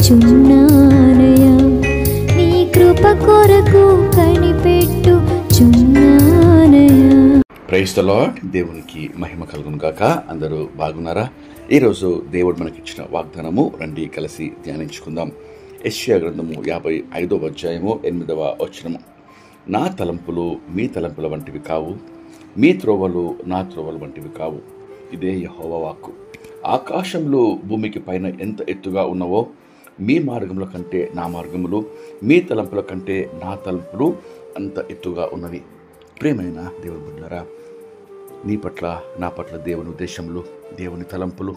చున్నానయా, నీ కృప కొరకు కనిపెట్టుచున్నానయా. Praise the lord. దేవునికి మహిమ కలుగును గాక. అందరూ బాగున్నారా? ఈరోజు దేవుడు మనకిచ్చిన వాగ్దానము రండి కలిసి ధ్యానించుకుందాం. యెషయా గ్రంథము 55వ అధ్యాయము 8వ వచనము. నా తలంపులు మీ తలంపుల వంటివి కావు, మీ త్రోవలు నా త్రోవల వంటివి కావు. ఇదే యెహోవా వాక్కు. ఆకాశంలో భూమికి పైన ఎంత ఎత్తుగా ఉన్నవో మీ మార్గముల కంటే నా మార్గములు, మీ తలంపుల కంటే నా తలంపులు అంత ఎత్తుగా ఉన్నవి. ప్రియమైన దేవుని బిడ్డలారా, నీ పట్ల నా పట్ల దేవుని ఉద్దేశములు, దేవుని తలంపులు,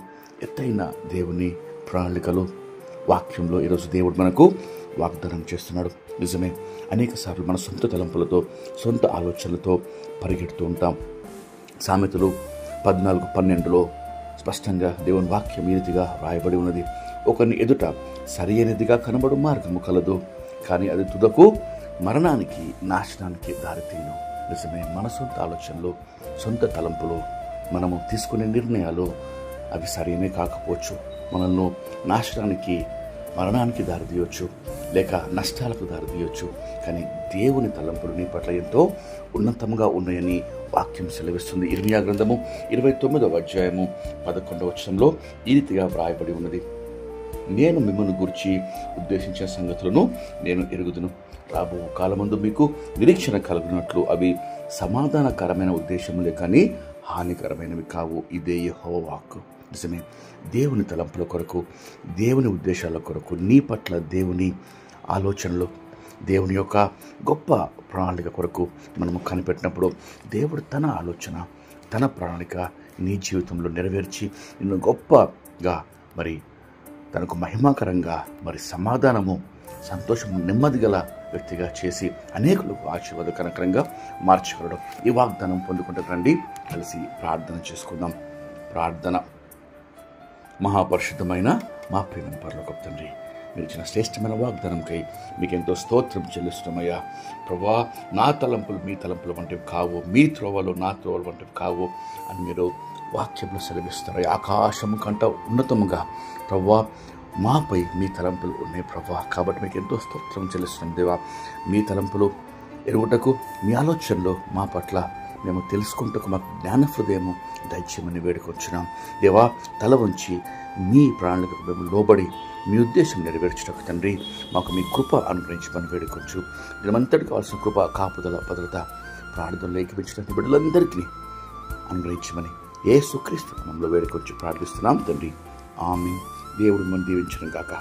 ఎత్తైన దేవుని ప్రణాళికలు వాక్యంలో ఈరోజు దేవుడు మనకు వాగ్దానం చేస్తున్నాడు. నిజమే, అనేక సార్లు మన సొంత తలంపులతో, సొంత ఆలోచనలతో పరిగెడుతూ ఉంటాం. సామెతలు 14:12లో స్పష్టంగా దేవుని వాక్యం ఈ రీతిగా రాయబడి ఉన్నది. ఒకరిని ఎదుట సరి అయినదిగా కనబడు మార్గము కలదు, కానీ అది తుదకు మరణానికి, నాశనానికి దారితీయను. నిజమే, మన సొంత ఆలోచనలు, సొంత తలంపులు, మనము తీసుకునే నిర్ణయాలు అవి సరైనవి కాకపోవచ్చు. మనల్ని నాశనానికి, మరణానికి దారితీయవచ్చు, లేక నష్టాలకు దారితీయవచ్చు. కానీ దేవుని తలంపులు నీ పట్ల ఎంతో ఉన్నతంగా ఉన్నాయని వాక్యం సెలవిస్తుంది. ఇర్మియా గ్రంథము 29వ అధ్యాయము 11వ వచనంలో ఈ రీతిగా వ్రాయబడి ఉన్నది. నేను మిమ్మల్ని గురించి ఉద్దేశించిన సంగతులను నేను ఎరుగుదును. రాబో కాలమందు మీకు నిరీక్షణ కలుగునట్లు అవి సమాధానకరమైన ఉద్దేశములే కానీ హానికరమైనవి కావు. ఇదే యెహోవా వాక్కు. నిజమే, దేవుని తలంపుల కొరకు, దేవుని ఉద్దేశాల కొరకు, నీ పట్ల దేవుని ఆలోచనలు, దేవుని యొక్క గొప్ప ప్రణాళిక కొరకు మనము కనిపెట్టినప్పుడు దేవుడు తన ఆలోచన, తన ప్రణాళిక నీ జీవితంలో నెరవేర్చి నిన్ను గొప్పగా, మరి తనకు మహిమాకరంగా, మరి సమాధానము, సంతోషము, నెమ్మది గల వ్యక్తిగా చేసి అనేకులకు ఆశీర్వాదకరంగా మార్చగలడు. ఈ వాగ్దానం పొందుకుంటే రండి కలిసి ప్రార్థన చేసుకుందాం. ప్రార్థన. మహాపరిశుద్ధమైన మా ప్రియమైన పరలోకపు తండ్రి, మీరు ఇచ్చిన శ్రేష్టమైన వాగ్దానంకై మీకు ఎంతో స్తోత్రం చెల్లిస్తున్నామయ్యా. ప్రభా, నా తలంపులు మీ తలంపుల వంటివి కావు, మీ త్రోవలు నా త్రోవల వంటివి కావు అని మీరు వాక్యంలో సెలవిస్తారు. ఆకాశము కంట ఉన్నతముగా ప్రభా మాపై మీ తలంపులు ఉన్నాయి ప్రభా. కాబట్టి మీకు ఎంతో స్తోత్రం చెల్లిస్తున్నాం దేవా. మీ తలంపులు ఎరుగుటకు, మీ ఆలోచనలు మా పట్ల మేము తెలుసుకుంటూ మాకు జ్ఞాన హృదయము దయచేయమని వేడుకొచ్చున్నాం దేవా. తల వంచి మీ ప్రణాళికకు మేము లోబడి మీ ఉద్దేశం నెరవేర్చుటకు తండ్రి మాకు మీ కృప అనుగ్రహించమని వేడుకొచ్చు. దీనిమంతటి కావాల్సిన కృప, కాపుదల, భద్రత ప్రార్థనలు ఏకపించిన బిడ్డలందరికీ అనుగ్రహించమని యేసుక్రీస్తు నామములో వేడుకొచ్చి ప్రార్థిస్తున్నాం తండ్రి. ఆమేన్. దేవుడు మనం దీవించను గాక.